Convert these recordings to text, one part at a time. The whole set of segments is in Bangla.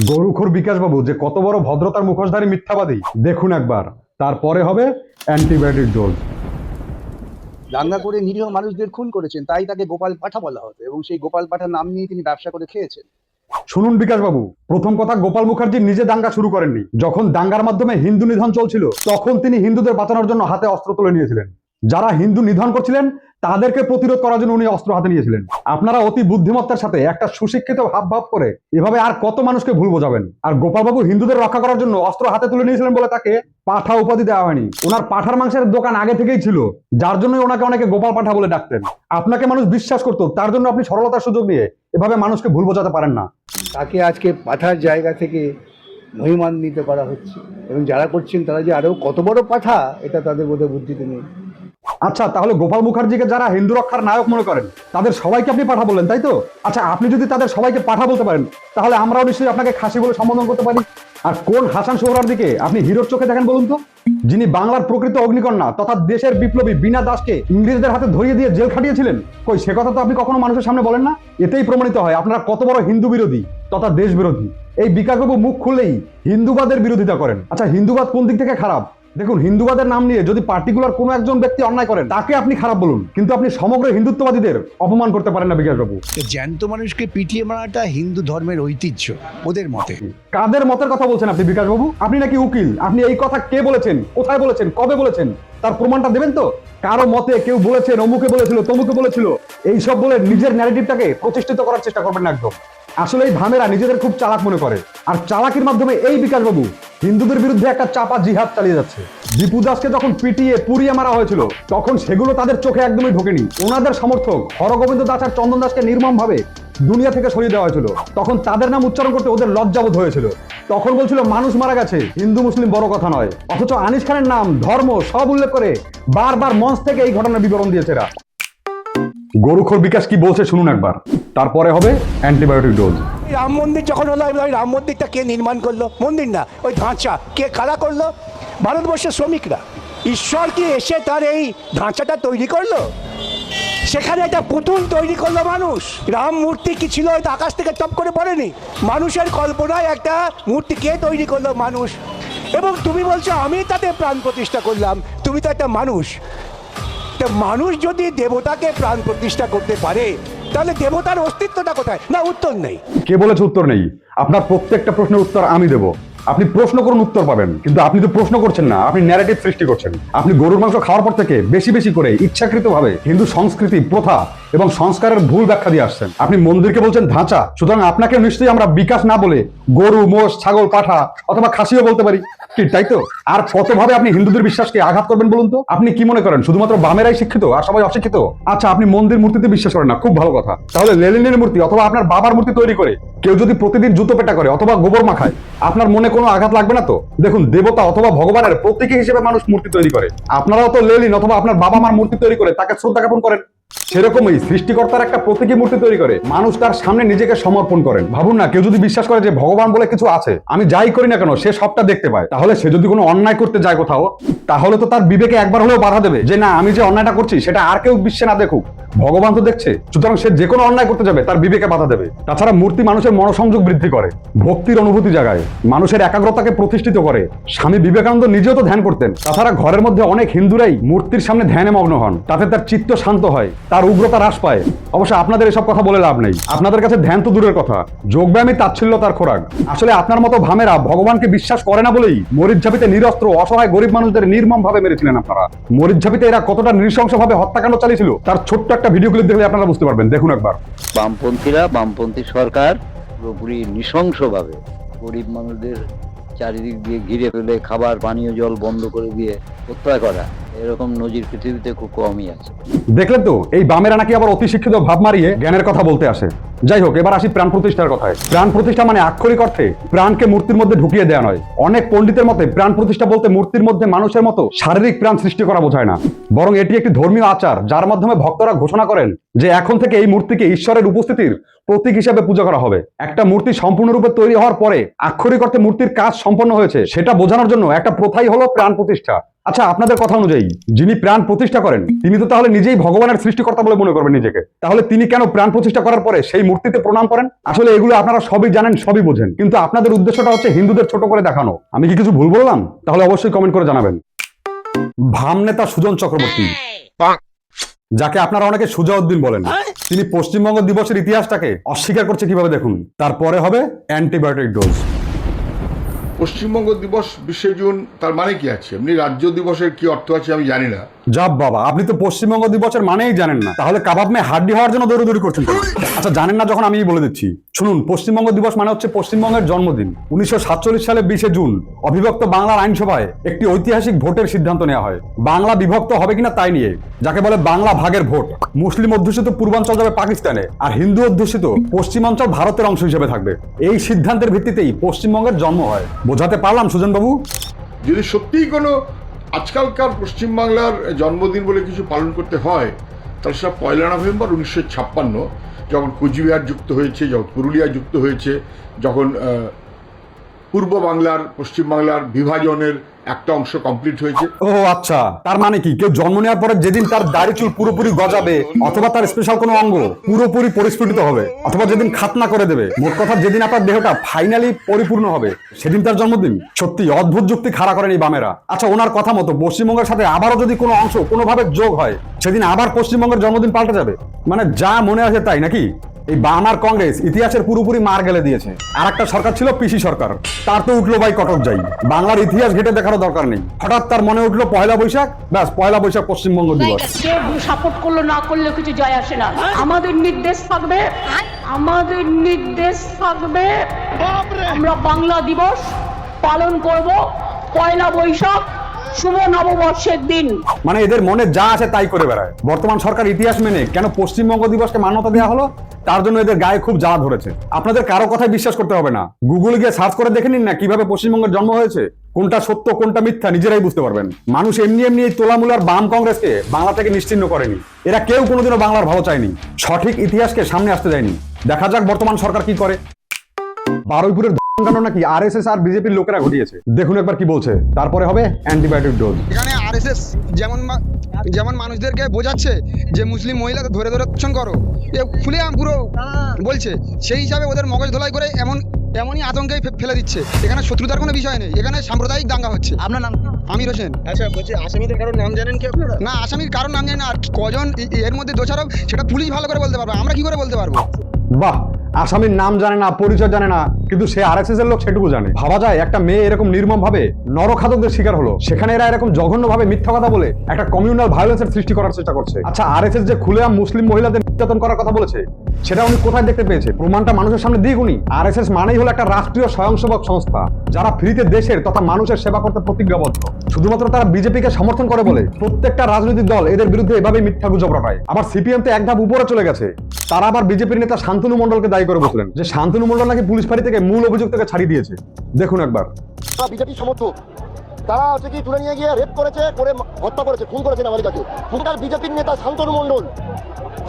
গরুখোর বিকাশবাবু যে কত বড় ভদ্রতার মুখোশধারী মিথ্যাবাদী দেখুন একবার, তারপরে হবে অ্যান্টিবায়োটিক ডোজ। দাঙ্গা করে নিরীহ মানুষদের খুন করেছেন, তাই তাকে গোপাল পাঠা বলা হতো এবং সেই গোপাল পাঠার নাম নিয়ে তিনি ব্যবসা করে খেয়েছেন। শুনুন বিকাশবাবু, প্রথম কথা, গোপাল মুখার্জি নিজে দাঙ্গা শুরু করেননি। যখন দাঙ্গার মাধ্যমে হিন্দু নিধন চলছিল তখন তিনি হিন্দুদের বাঁচানোর জন্য হাতে অস্ত্র তুলে নিয়েছিলেন। যারা হিন্দু নিধন করছিলেন তাদেরকে প্রতিরোধ করার জন্য উনি অস্ত্র হাতে নিয়েছিলেন। আপনারা অতি বুদ্ধিমত্তার সাথে একটা সুশিক্ষিত ভাব করে এভাবে আর কত মানুষকে ভুল বোঝাবেন। আর গোপালবাবু হিন্দুদের রক্ষা করার জন্য অস্ত্র হাতে তুলে নিয়েছিলেন বলে তাকে পাঠা উপাধি দেওয়া হয়নি। ওনার পাঠার মাংসের দোকান আগে থেকেই ছিল, যার জন্য ওনাকে অনেকে গোপাল পাঠা বলে ডাকতেন। আপনাকে মানুষ বিশ্বাস করতো, তার জন্য আপনি সরলতার সুযোগ নিয়ে এভাবে মানুষকে ভুল বোঝাতে পারেন না। তাকে আজকে পাঠার জায়গা থেকে মহিমান্বিত করা হচ্ছে এবং যারা করছেন তারা যে আরো কত বড় পাঠা এটা তাদের বোধহয় বুদ্ধিতে নেই। আচ্ছা, তাহলে গোপাল মুখার্জিকে যারা হিন্দু রক্ষার নায়ক মনে করেন তাদের সবাইকে আপনি পাঠা বললেন, তাই তো? আচ্ছা, আপনি যদি তাদের সবাইকে পাঠা বলতে পারেন তাহলে আমরাও নিশ্চয়ই আপনাকে খাসি বলে সম্বোধন করতে পারি। আর কোন হাসান সোহরার দিকে আপনি হিরোর চোখে দেখেন বলুন তো? যিনি বাংলার প্রকৃত অগ্নিকন্যা তথা দেশের বিপ্লবী বিনা দাসকে ইংরেজদের হাতে ধরিয়ে দিয়ে জেল খাটিয়েছিলেন, কই সে কথা তো আপনি কখনো মানুষের সামনে বলেন না। এতেই প্রমাণিত হয় আপনারা কত বড় হিন্দু বিরোধী তথা দেশ বিরোধী। এই বিকাশবাবু মুখ খুললেই হিন্দুবাদের বিরোধিতা করেন। আচ্ছা, হিন্দুবাদ কোন দিক থেকে খারাপ? দেখুন, হিন্দুবাদের নাম নিয়ে যদি পার্টিকুলার কোনো একজন ব্যক্তি অন্যায় করেন তাকে আপনি খারাপ বলুন, কিন্তু আপনি সমগ্র হিন্দুত্ববাদীদের অপমান করতে পারেন না বিকাশবাবু। জ্যান্ত মানুষকে পিটিয়ে মারাটা হিন্দু ধর্মের ঐতিহ্য ওদের মতে। কাদের মতের কথা বলছেন আপনি বিকাশবাবু? আপনি নাকি উকিল, আপনি এই কথা কে বলেছেন, কোথায় বলেছেন, কবে বলেছেন তার প্রমাণটা দেবেন তো? কারো মতে কেউ বলেছেন অমুকে বলেছিল তমুকে বলেছিল এইসব বলে নিজের ন্যারেটিভটাকে প্রতিষ্ঠিত করার চেষ্টা করবেন না একদম। আসলে এই ধামেরা নিজেদের খুব চালাক মনে করে, আর চালাকির মাধ্যমে এই বিকাশবাবু হিন্দুদের বিরুদ্ধে একটা চাপা জিহাদ চালিয়ে যাচ্ছে। দীপু দাসকে যখন পিটিয়ে পুড়িয়ে মারা হয়েছিল তখন সেগুলো তাদের চোখে একদমই ঢোকেনি। ওনাদের সমর্থক হরগোবিন্দ দাস আর চন্দন দাসকে নির্মম ভাবে দুনিয়া থেকে সরিয়ে দেওয়া হয়েছিল, তখন তাদের নাম উচ্চারণ করতে ওদের লজ্জাবোধ হয়েছিল। তখন বলছিল মানুষ মারা গেছে, হিন্দু মুসলিম বড় কথা নয়। অথচ আনিস খানের নাম, ধর্ম সব উল্লেখ করে বারবার মঞ্চ থেকে এই ঘটনার বিবরণ দিয়েছে এরা। গরুখোর বিকাশ কি বলছে শুনুন একবার, তারপরে হবে অ্যান্টিবায়োটিক ডোজ। রাম মন্দির যখন হলো, ওই রাম মন্দিরটা কে নির্মাণ করলো? মন্দির না, ওই ঢাঁচা কে কারা করলো? ভারতবর্ষের শ্রমিকরা। ঈশ্বর কি এসে তার এই ঢাঁচাটা তৈরি করলো? সেখানে একটা পুতুল তৈরি করলো মানুষ। রাম মূর্তি কি ছিল? এটা আকাশ থেকে টপ করে পড়েনি। মানুষের কল্পনায় একটা মূর্তি কে তৈরি করলো? মানুষ। এবং তুমি বলছো আমি তাতে প্রাণ প্রতিষ্ঠা করলাম। তুমি তো একটা মানুষ। তা মানুষ যদি দেবতাকে প্রাণ প্রতিষ্ঠা করতে পারে তাহলে দেবতার অস্তিত্বটা কোথায়? না, উত্তর নেই। কে বলেছে উত্তর নেই? আপনার প্রত্যেকটা প্রশ্নের উত্তর আমি দেব। আপনি প্রশ্ন করুন, উত্তর পাবেন। কিন্তু আপনি তো প্রশ্ন করছেন না, আপনি ন্যারেটিভ সৃষ্টি করছেন। আপনি গরুর মাংস খাওয়ার পর থেকে বেশি বেশি করে ইচ্ছাকৃতভাবে হিন্দু সংস্কৃতি, প্রথা এবং সংস্কারের ভুল ব্যাখ্যা দিয়ে আসছেন। আপনি মন্দিরকে বলছেন ধাঁচা, সুতরাং আপনাকে নিশ্চয়ই আমরা বিকাশ না বলে গরু, মোষ, ছাগল, পাঠা অথবা খাসিও বলতে পারি, কি তাই তো? আর কতভাবে আপনি হিন্দুদের বিশ্বাসকে আঘাত করবেন বলুন তো? আপনি কি মনে করেন শুধুমাত্র বামেরাই শিক্ষিত আর সবাই অশিক্ষিত? আচ্ছা, আপনি মন্দির মূর্তিতে বিশ্বাস করেন না, খুব ভালো কথা। তাহলে লেনিনের মূর্তি অথবা আপনার বাবার মূর্তি তৈরি করে কেউ যদি প্রতিদিন জুতো পেটা করে অথবা গোবর মাখায়, আপনার মনে কোনো আঘাত লাগবে না তো? দেখুন, দেবতা অথবা ভগবানের প্রতীকী হিসেবে মানুষ মূর্তি তৈরি করে। আপনারাও তো লেনিন অথবা আপনার বাবা মার মূর্তি তৈরি করে তাকে শ্রদ্ধা জ্ঞাপন করেন। সেরকমই সৃষ্টিকর্তার একটা প্রতীকী মূর্তি তৈরি করে মানুষ তার সামনে নিজেকে সমর্পণ করেন। ভাবুন না, কেউ যদি বিশ্বাস করে যে ভগবান বলে কিছু আছে, আমি যাই করি না কেন সে সবটা দেখতে পায়, তাহলে সে যদি কোনো অন্যায় করতে যায় কোথাও, তাহলে তো তার বিবেকে একবার হলেও বাধা দেবে যে না, আমি যে অন্যায়টা করছি সেটা আর কেউ বিশ্বে না দেখুক, ভগবান তো দেখছে। সুতরাং সে যে কোনো অন্যায় করতে যাবে তার বিবেকে বাধা দেবে। তাছাড়া মূর্তি মানুষের মনোসংযোগ বৃদ্ধি করে, ভক্তির অনুভূতি জাগায়, মানুষের একাগ্রতাকে প্রতিষ্ঠিত করে। স্বামী বিবেকানন্দ নিজেও তো ধ্যান করতেন। তাছাড়া ঘরের মধ্যে অনেক হিন্দুরাই মূর্তির সামনে ধ্যানে মগ্ন হন, তাতে তার চিত্ত শান্ত হয়, তার উগ্রতা হ্রাস পায়। অবশ্য আপনাদের এসব কথা বলে লাভ নেই, আপনাদের কাছে ধ্যান তো দূরের কথা, যোগব্যায়ামই তাচ্ছিল্য তার খোরাক। আসলে আপনার মতো ভামেরা ভগবানকে বিশ্বাস করে না বলেই মরিচঝাপিতে নিরস্ত্র অসহায় গরিব মানুষদের নির্মম ভাবে মেরেছিলেন আপনারা। মরিচঝাপিতে এরা কতটা নৃশংসভাবে হত্যাকাণ্ড চালিয়েছিল তার ছোট্ট একটা ভিডিও ক্লিপ দেখলে আপনারা বুঝতে পারবেন। দেখুন একবার। বামপন্থী সরকার পুরোপুরি নৃশংসভাবে গরিব মানুষদের চারিদিক দিয়ে ঘিরে ফেলে খাবার পানীয় জল বন্ধ করে দিয়ে হত্যা করা, এরকম নজির পৃথিবীতে খুব কমই আছে। দেখলেন তো, এই বামেরা নাকি আবার অতি শিক্ষিত ভাব মারিয়ে জ্ঞানের কথা বলতে আসে। যাই হোক, এবার আসি প্রাণ প্রতিষ্ঠার কথায়। প্রাণ প্রতিষ্ঠা মানে আক্ষরিক অর্থে প্রাণকে মূর্তির মধ্যে ঢুকিয়ে দেওয়া নয়। অনেক পণ্ডিতের মতে প্রাণ প্রতিষ্ঠা বলতে মূর্তির মধ্যে মানুষের মতো শারীরিক প্রাণ সৃষ্টি করা বোঝায় না, বরং এটি একটি ধর্মীয় আচার যার মাধ্যমে ভক্তরা ঘোষণা করেন যে এখন থেকে এই মূর্তিকে ঈশ্বরের উপস্থিতির প্রতীক হিসেবে পূজা করা হবে। একটা মূর্তি সম্পূর্ণরূপে তৈরি হওয়ার পরে আক্ষরিক অর্থে মূর্তির কাজ সম্পন্ন হয়েছে সেটা বোঝানোর জন্য একটা প্রথাই হলো প্রাণ প্রতিষ্ঠা। আচ্ছা, আপনাদের কথা অনুযায়ী যিনি প্রাণ প্রতিষ্ঠা করেন তিনি তো তাহলে নিজেই ভগবানের সৃষ্টিকর্তা বলে মনে করবেন নিজেকে, তাহলে তিনি কেন প্রাণ প্রতিষ্ঠা করার পরে সেই মূর্তিতে প্রণাম করেন? আসলে এগুলো আপনারা সবই জানেন, সবই বোঝেন, কিন্তু আপনাদের উদ্দেশ্যটা হচ্ছে হিন্দুদের ছোট করে দেখানো। আমি কি কিছু ভুল বললাম? তাহলে অবশ্যই কমেন্ট করে জানাবেন। ভাম নেতা সুজন চক্রবর্তী, যাকে আপনারা অনেকে সুজাউদ্দিন বলেন, তিনি পশ্চিমবঙ্গ দিবসের ইতিহাসটাকে অস্বীকার করছে কিভাবে দেখুন। তারপরে হবে অ্যান্টিবায়োটিক ডোজ। পশ্চিমবঙ্গ দিবস 20শে জুন, তার মানে কি আছে? এমনি রাজ্য দিবসের কি অর্থ আছে আমি জানি না। যাব বাবা, আপনি তো পশ্চিমবঙ্গ দিবসের মানেই জানেন না, তাহলে কাবাব মে হাড্ডি হওয়ার জন্য দৌড়দৌড়ি করছেন কেন? আচ্ছা, জানেন না যখন আমি বলে দিচ্ছি, শুনুন। পশ্চিমবঙ্গ দিবস মানে হচ্ছে পশ্চিমবঙ্গের জন্মদিন। 1947 সালে 20শে জুন অবিভক্ত বাংলার আইনসভায় একটি ঐতিহাসিক ভোটের সিদ্ধান্ত নেওয়া হয় বাংলা বিভক্ত হবে কিনা তাই নিয়ে, যাকে বলে বাংলা ভাগের ভোট। মুসলিম অধ্যুষিত পূর্বাঞ্চল যাবে পাকিস্তানে, আর হিন্দু অধ্যুষিত পশ্চিমাঞ্চল ভারতের অংশ হিসেবে থাকবে। এই সিদ্ধান্তের ভিত্তিতেই পশ্চিমবঙ্গের জন্ম হয়। বোঝাতে পারলাম সুজন বাবু? যদি সত্যিই কোনো আজকালকার পশ্চিমবাংলার জন্মদিন বলে কিছু পালন করতে হয়, তাহলে সেটা 1 নভেম্বর 1956, যখন কুচবিহার যুক্ত হয়েছে, যখন পুরুলিয়া যুক্ত হয়েছে, যখন পূর্ব বাংলার পশ্চিমবাংলার বিভাজনের একটা অংশ কমপ্লিট হয়েছে। ও আচ্ছা, তার মানে কি কেউ জন্ম নেওয়ার পরে যেদিন তার দাড়ি চুল পুরোপুরি গজাবে, অথবা তার স্পেশাল কোনো অঙ্গ পুরোপুরি পরিস্ফুটিত হবে, অথবা যেদিন খাতনা করে দেবে, মোট কথা যেদিন আপনার দেহটা ফাইনালি পরিপূর্ণ হবে, সেদিন তার জন্মদিন? সত্যি অদ্ভুত যুক্তি খাড়া করেন এই বামেরা। আচ্ছা, ওনার কথা মতো পশ্চিমবঙ্গের সাথে আবারও যদি কোনো অংশ কোনোভাবে যোগ হয়, সেদিন আবার পশ্চিমবঙ্গের জন্মদিন পাল্টে যাবে? মানে যা মনে আছে তাই নাকি? এই বাম আর কংগ্রেস ইতিহাসের পুরোপুরি মার গেলে দিয়েছে। আর একটা সরকার ছিল পিসি সরকার, তার তো উঠলো ভাই কটক যাই, বাংলার ইতিহাস ঘেটে দেখারও দরকার নেই। হঠাৎ তার মনে উঠলো 1 বৈশাখ, ব্যাস 1 বৈশাখ পশ্চিমবঙ্গ দিবস। কে সাপোর্ট করলো না করলে কিছু যায় আসে না। আমাদের নির্দেশ থাকবে, আমাদের নির্দেশ থাকবে, আমরা বাংলা দিবস পালন করব 1 বৈশাখ, শুভ নববর্ষের দিন। মানে এদের মনে যা আছে তাই করে বেড়ায়। বর্তমান সরকার ইতিহাস মেনে কেন পশ্চিমবঙ্গ দিবসকে মান্যতা দেওয়া হলো, তার জন্য এদের গায়ে খুব জ্বালা ধরেছে। আপনাদের কারো কথাই বিশ্বাস করতে হবে না, গুগলে গিয়ে সার্চ করে দেখে নিন না কিভাবে পশ্চিমবঙ্গের জন্ম হয়েছে। কোনটা সত্য কোনটা মিথ্যা নিজেরাই বুঝতে পারবেন। মানুষ এমনি এমনি এই তোলামুলার বাম কংগ্রেসকে বাংলা থেকে নিশ্চিহ্ন করেনি। এরা কেউ কোনোদিনও বাংলার ভালো চায়নি, সঠিক ইতিহাসকে সামনে আসতে দেয়নি। দেখা যাক বর্তমান সরকার কি করে। বারুইপুরের নাকি আরএসএস আর বিজেপির লোকেরা ঘটিয়েছে, দেখুন একবার কি বলছে। তারপরে হবে অ্যান্টিবায়োটিক ডোজ। এখানে আরএসএস যেমন মানুষদেরকে বোঝাচ্ছে যে মুসলিম মহিলাকে ধরে ধরে ধর্ষণ করো, এ খুলে পুরো বলছে, সেই হিসাবে ওদের মগজ ধোলাই করে এমনই আতঙ্কে ফেলে দিচ্ছে। এখানে শত্রুতার কোনো বিষয় নেই, এখানে সাম্প্রদায়িক দাঙ্গা হচ্ছে। আপনার নাম? আমির হোসেন। আচ্ছা, বলছি আসামিদের কারোর নাম জানেন কি আপনারা? না, আসামির কারোর নাম জানি না, আর কজন এর মধ্যে দোষারোপ সেটা পুলিশ ভালো করে বলতে পারবে, আমরা কি করে বলতে পারবো? বাহ, আসামির নাম জানে না, পরিচয় জানে না, কিন্তু সে আরএসএস এর লোক সেটুকু জানে। ভাবা যায় একটা মেয়ে এরকম নির্মম ভাবে নরখাদকদের শিকার হলো, সেখানে এরা এরকম জঘন্য ভাবে মিথ্যা কথা বলে একটা কমিউনাল ভায়োলেন্সের সৃষ্টি করার চেষ্টা করছে। আচ্ছা, আরএসএস যে খুলেআম মুসলিম মহিলাদের নির্যাতন করার কথা বলেছে, সেটা উনি কোথায় দেখতে পেয়েছে? প্রমাণটা মানুষের সামনে দিক উনি। আরএসএস মানেই হলো একটা রাষ্ট্রীয় স্বয়ংসেবক সংস্থা, যারা ফ্রিতে দেশের তথা মানুষের সেবা করতে প্রতিজ্ঞাবদ্ধ। শুধুমাত্র তারা বিজেপিকে সমর্থন করে বলে প্রত্যেকটা রাজনৈতিক দল এদের বিরুদ্ধে এভাবে মিথ্যা গুজব রটায়। আবার সিপিএম তো এক ধাপ উপরে চলে গেছে, তারা আবার বিজেপির নেতা শান্তনু মণ্ডলকে দায়ী করে বসলেন যে শান্তনু মণ্ডল নাকি পুলিশ ফাঁড়ি থেকে মূল অভিযুক্তকে ছাড়িয়ে দিয়েছে। দেখুন একবার। বিজেপি সমর্থক তারা হচ্ছে কি তুলে নিয়ে গিয়ে রেপ করেছে, করে হত্যা করেছে, খুন করেছে নাবালিকাকে। খুনটার বিজেপির নেতা শান্তনু মণ্ডল,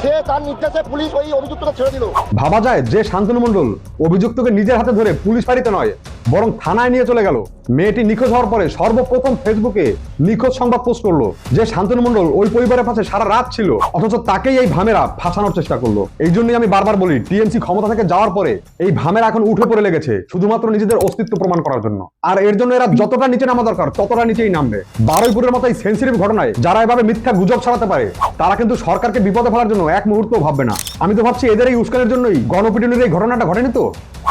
সে তার নির্দেশে পুলিশ ওই অভিযুক্তকে ছেড়ে দিল। ভাবা যায় যে শান্তনু মণ্ডল অভিযুক্তকে নিজের হাতে ধরে পুলিশ ফাঁড়িতে নয় বরং থানায় নিয়ে চলে গেল। মেয়েটি নিখোঁজ হওয়ার পরে সর্বপ্রথম ফেসবুকে নিখোঁজ সংবাদ পোস্ট করলো যে শান্তনু মণ্ডল ওই পরিবারের পাশে সারা রাত ছিল, অথচ তাকেই এই ভামেরা ফাঁসানোর চেষ্টা করলো। এই জন্যই আমি বারবার বলি, টিএমসি ক্ষমতা থেকে যাওয়ার পরে এই ভামেরা এখন উঠে পড়ে লেগেছে শুধুমাত্র নিজেদের অস্তিত্ব প্রমাণ করার জন্য। আর এর জন্য এরা যতটা নিচে নামা দরকার ততটা নিচেই নামবে। বারুইপুরের মতো এই সেন্সিটিভ ঘটনায় যারা এভাবে মিথ্যা গুজব ছড়াতে পারে, তারা কিন্তু সরকারকে বিপদে ফেলার জন্য এক মুহূর্তও ভাববে না। আমি তো ভাবছি এদের এই উস্কানের জন্যই গণপিটুনির এই ঘটনাটা ঘটেনি তো,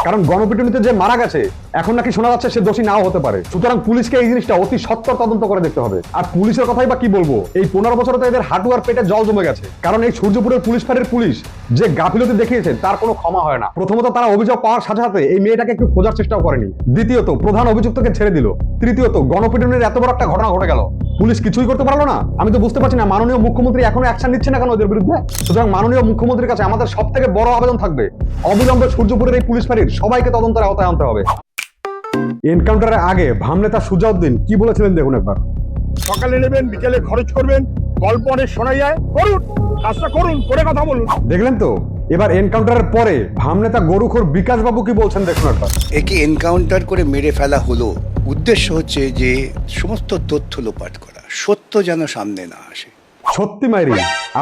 কারণ গণপিটুনিতে যে মারা গেছে এখন নাকি শোনা যাচ্ছে সে দোষী নাও হতে পারে। সুতরাং পুলিশকে এই জিনিসটা অতি সত্বর তদন্ত করে দেখতে হবে। আর পুলিশের কথাই বা কি বলবো, এই 15 বছরে তো এদের হাঁটু আর পেটে জল জমে গেছে। কারণ এই সূর্যপুরের পুলিশ ফাঁড়ির পুলিশ যে গাফিলতি দেখিয়েছে তার কোনো ক্ষমা হয় না। প্রথমত তারা অভিযোগ পাওয়ার সাথে সাথে এই মেয়েটাকে একটু খোঁজার চেষ্টাও করেনি। দ্বিতীয়ত প্রধান অভিযুক্তকে ছেড়ে দিল। তৃতীয়ত গণপিটুনির এত বড় একটা ঘটনা ঘটে গেল, পুলিশ কিছুই করতে পারলো না। আমি তো বুঝতে পারছি না মাননীয় মুখ্যমন্ত্রী এখনো অ্যাকশন নিচ্ছে না কেন ওদের বিরুদ্ধে। সুতরাং মাননীয় মুখ্যমন্ত্রীর কাছে আমাদের সব থেকে বড় আবেদন থাকবে, অবিলম্বে সূর্যপুরের এই পুলিশ ফাঁড়ির সবাইকে তদন্তের আওতায় আনতে হবে। এনকাউন্টারের আগে ভাম নেতা সুজাউদ্দিন কি বলেছিলেন দেখুন একবার। সকালে নেবেন, বিকেলে খরচ করবেন, গল্প অনেক শোনা যায়। করুন, কাজটা করুন, করে কথা বলুন। দেখলেন তো এবার এনকাউন্টারের পরে ভামনেতা গরুখোর বিকাশ বাবু কি বলছেন দেখুন একবার। একে এনকাউন্টার করে মেরে ফেলা হলো, উদ্দেশ্য হচ্ছে যে সমস্ত তথ্য লোপাট করা, সত্য যেন সামনে না আসে। সত্যি মাইরি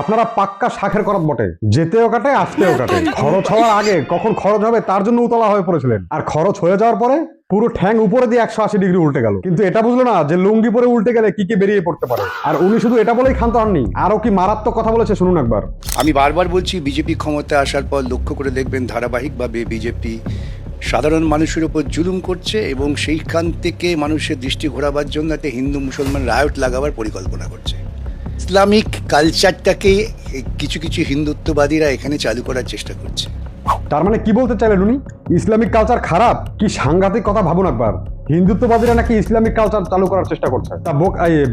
আপনারা পাক্কা শাখের করাত বটে, যেতেও কাটে আসতেও কাটে। খরচ হওয়ার আগে কখন খরচ হবে তার জন্য উতলা হয়ে পড়েছিলেন, আর খরচ হয়ে যাওয়ার পরে পুরো ঠ্যাং উপরে দিয়ে 180 ডিগ্রি উল্টে গেল। কিন্তু এটা বুঝলো না যে লুঙ্গি পরে উল্টে গেলে কি কি বেরিয়ে পড়তে পারে। আর উনি শুধু এটা বলেই ক্ষান্ত হননি, আরো কি মারাত্মক কথা বলেছে শুনুন একবার। আমি বারবার বলছি, বিজেপি ক্ষমতায় আসার পর লক্ষ্য করে দেখবেন ধারাবাহিকভাবে বিজেপি সাধারণ মানুষের উপর জুলুম করছে এবং সেইখান থেকে মানুষের দৃষ্টি ঘোরাবার জন্য একটা হিন্দু মুসলমান রায়ট লাগাবার পরিকল্পনা করছে। ইসলামিক কালচারটাকে কিছু কিছু হিন্দুত্ববাদীরা এখানে চালু করার চেষ্টা করছে। তার মানে কি বলতে চাইলেন উনি? ইসলামিক কালচার খারাপ? কি সাংঘাতিক কথা ভাবুন একবার। হিন্দুত্ববাদীরা নাকি ইসলামিক কালচার চালু করার চেষ্টা করছে। তা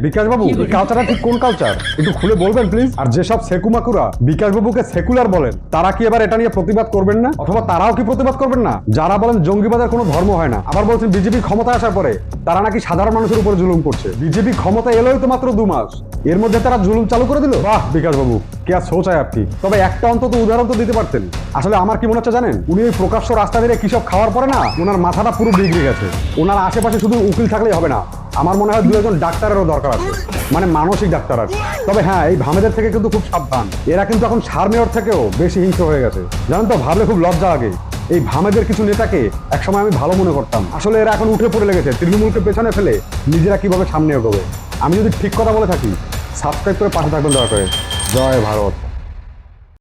বিকাশ বাবু, এই কালচারটা ঠিক কোন কালচার একটু খুলে বলবেন প্লিজ। আর যেসব সেকুমাকুরা বিকাশ বাবুকে সেকুলার বলেন, তারা কি এবার এটা নিয়ে প্রতিবাদ করবেন না? অথবা তারাও কি প্রতিবাদ করবেন না? যারা বলেন জঙ্গিবাদের কোনো ধর্ম হয় না, আবার বলছেন বিজেপি ক্ষমতায় আসার পরে তারা নাকি সাধারণ মানুষের উপর জুলুম করছে। বিজেপি ক্ষমতায় এলোই তো মাত্র 2 মাস, এর মধ্যে তারা জুলুম চালু করে দিল। বাহ বিকাশ বাবু, কে আর সোচায় আপনি। তবে একটা অন্তত উদাহরণ তো দিতে পারতেন। আসলে আমার কি মনে হচ্ছে জানেন, উনি ওই প্রকাশ্য রাস্তা দিয়ে কি সব খাওয়ার পরে না ওনার মাথাটা পুরো বিগড়ে গেছে। ওনার আশেপাশে শুধু উকিল থাকলেই হবে না, আমার মনে হয় 2 জন ডাক্তারেরও দরকার আছে, মানে মানসিক ডাক্তার আছে। তবে হ্যাঁ, এই ভামেদের থেকে কিন্তু খুব সাবধান, এরা কিন্তু এখন সার মেয়র থেকেও বেশি হিংস্র হয়ে গেছে। জানেন তো, ভাবলে খুব লজ্জা লাগে। এই ভামেদের কিছু নেতাকে একসময় আমি ভালো মনে করতাম, আসলে এরা এখন উঠে পড়ে লেগেছে তৃণমূলকে পেছনে ফেলে নিজেরা কিভাবে সামনে এগোবে। আমি যদি ঠিক কথা বলে থাকি, সাবস্ক্রাইব করে পাশে থাকবেন দয়া করে। জয় ভারত।